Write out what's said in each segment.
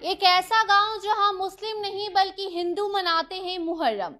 एक ऐसा गांव जहां मुस्लिम नहीं बल्कि हिंदू मनाते हैं मुहर्रम।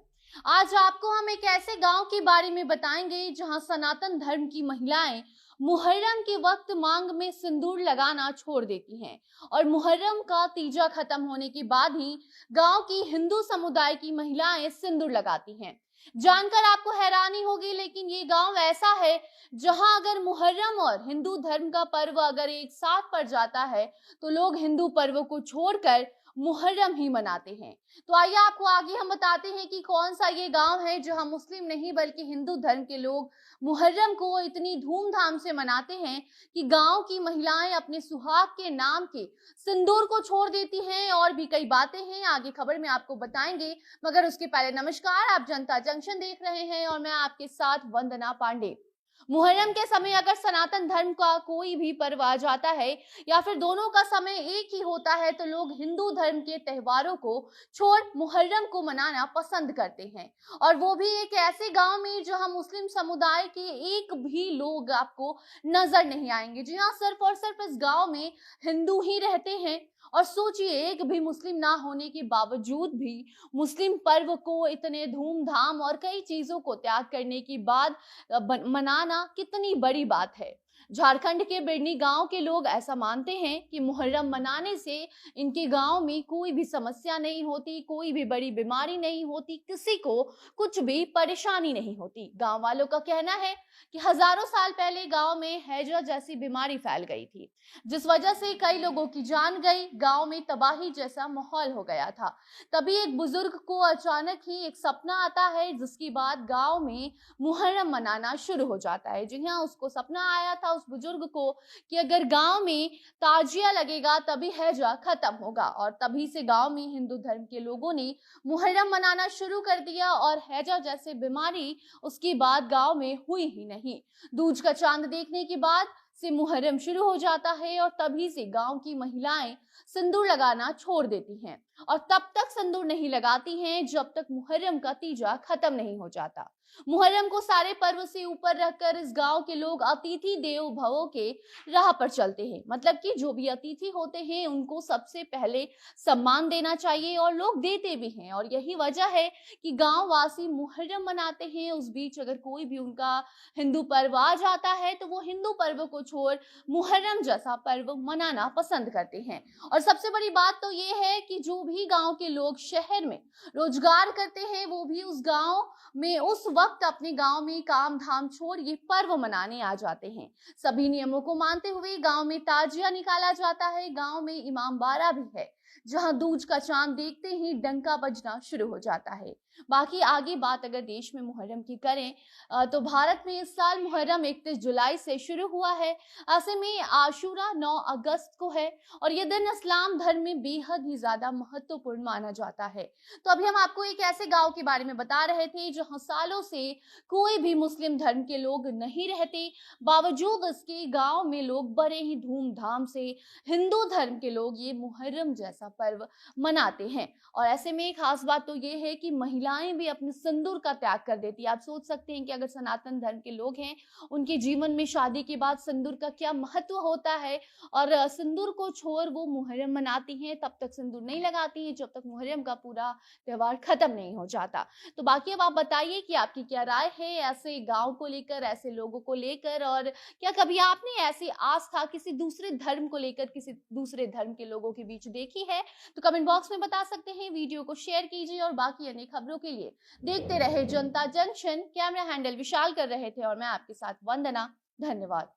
आज आपको हम एक ऐसे गांव के बारे में बताएंगे जहां सनातन धर्म की महिलाएं मुहर्रम के वक्त मांग में सिंदूर लगाना छोड़ देती हैं और मुहर्रम का तीजा खत्म होने के बाद ही गांव की हिंदू समुदाय की महिलाएं सिंदूर लगाती हैं। जानकर आपको हैरानी होगी, लेकिन ये गांव ऐसा है जहां अगर मुहर्रम और हिंदू धर्म का पर्व अगर एक साथ पड़ जाता है तो लोग हिंदू पर्व को छोड़कर मुहर्रम ही मनाते हैं। तो आइए आपको आगे हम बताते हैं कि कौन सा ये गांव है जहां मुस्लिम नहीं बल्कि हिंदू धर्म के लोग मुहर्रम को इतनी धूमधाम से मनाते हैं कि गांव की महिलाएं अपने सुहाग के नाम के सिंदूर को छोड़ देती हैं। और भी कई बातें हैं, आगे खबर में आपको बताएंगे, मगर उसके पहले नमस्कार, आप जनता जंक्शन देख रहे हैं और मैं आपके साथ वंदना पांडे। मुहर्रम के समय अगर सनातन धर्म का कोई भी पर्व आ जाता है या फिर दोनों का समय एक ही होता है तो लोग हिंदू धर्म के त्योहारों को छोड़ मुहर्रम को मनाना पसंद करते हैं, और वो भी एक ऐसे गांव में जहां मुस्लिम समुदाय के एक भी लोग आपको नजर नहीं आएंगे। जी हाँ, सिर्फ और सिर्फ इस गांव में हिंदू ही रहते हैं। और सोचिए, एक भी मुस्लिम ना होने के बावजूद भी मुस्लिम पर्व को इतने धूमधाम और कई चीजों को त्याग करने के बाद मनाना कितनी बड़ी बात है। झारखंड के बिरनी गांव के लोग ऐसा मानते हैं कि मुहर्रम मनाने से इनके गांव में कोई भी समस्या नहीं होती, कोई भी बड़ी बीमारी नहीं होती, किसी को कुछ भी परेशानी नहीं होती। गांव वालों का कहना है कि हजारों साल पहले गांव में हैजा जैसी बीमारी फैल गई थी, जिस वजह से कई लोगों की जान गई, गांव में तबाही जैसा माहौल हो गया था। तभी एक बुजुर्ग को अचानक ही एक सपना आता है, जिसके बाद गांव में मुहर्रम मनाना शुरू हो जाता है। जी हाँ, उसको सपना आया था उस बुजुर्ग को कि अगर गांव में ताजिया लगेगा तभी हैजा खत्म होगा, और तभी से गांव में हिंदू धर्म के लोगों ने मुहर्रम मनाना शुरू कर दिया और हैजा जैसे बीमारी उसके बाद गांव में हुई ही नहीं। दूज का चांद देखने के बाद से मुहर्रम शुरू हो जाता है और तभी से गांव की महिलाएं सिंदूर लगाना छोड़ देती हैं, और तब तक सिंदूर नहीं लगाती हैं जब तक मुहर्रम का तीजा खत्म नहीं हो जाता। मुहर्रम को सारे पर्व से ऊपर रखकर इस गांव के लोग अतिथि देवो भव के राह पर चलते हैं। मतलब कि जो भी अतिथि होते हैं उनको सबसे पहले सम्मान देना चाहिए, और लोग देते भी हैं। और यही वजह है कि गांव वासी मुहर्रम मनाते हैं। उस बीच अगर कोई भी उनका हिंदू पर्व आ जाता है तो वो हिंदू पर्व को छोड़ मुहर्रम जैसा पर्व मनाना पसंद करते हैं। और सबसे बड़ी बात तो ये है कि जो भी गांव के लोग शहर में रोजगार करते हैं वो भी उस गांव में उस वक्त अपने गांव में काम धाम छोड़ ये पर्व मनाने आ जाते हैं। सभी नियमों को मानते हुए गांव में ताजिया निकाला जाता है। गांव में इमाम बाड़ा भी है जहां दूज का चांद देखते ही डंका बजना शुरू हो जाता है। बाकी आगे बात अगर देश में मुहर्रम की करें तो भारत में इस साल मुहर्रम 31 जुलाई से शुरू हुआ है। ऐसे में आशूरा 9 अगस्त को है और यह दिन इस्लाम धर्म में बेहद ही ज्यादा महत्वपूर्ण माना जाता है। तो अभी हम आपको एक ऐसे गांव के बारे में बता रहे थे जहां सालों से कोई भी मुस्लिम धर्म के लोग नहीं रहते, बावजूद इसके गांव में लोग बड़े ही धूमधाम से हिंदू धर्म के लोग ये मुहर्रम जैसा पर्व मनाते हैं। और ऐसे में खास बात तो ये है कि महिलाएं भी अपने सिंदूर का त्याग कर देती है। आप सोच सकते हैं कि अगर सनातन धर्म के लोग हैं, उनके जीवन में शादी के बाद सिंदूर का क्या महत्व होता है, और सिंदूर को छोड़ वो मुहर्रम मनाती हैं, तब तक सिंदूर नहीं लगाती हैं जब तक मुहर्रम का पूरा त्योहार खत्म नहीं हो जाता। तो बाकी अब आप बताइए कि आपकी क्या राय है ऐसे गांव को लेकर, ऐसे लोगों को लेकर, और क्या कभी आपने ऐसी आस्था किसी दूसरे धर्म को लेकर किसी दूसरे धर्म के लोगों के बीच देखी है? तो कमेंट बॉक्स में बता सकते हैं। वीडियो को शेयर कीजिए और बाकी अन्य खबरों के लिए देखते रहे जनता जंक्शन। कैमरा हैंडल विशाल कर रहे थे और मैं आपके साथ वंदना। धन्यवाद।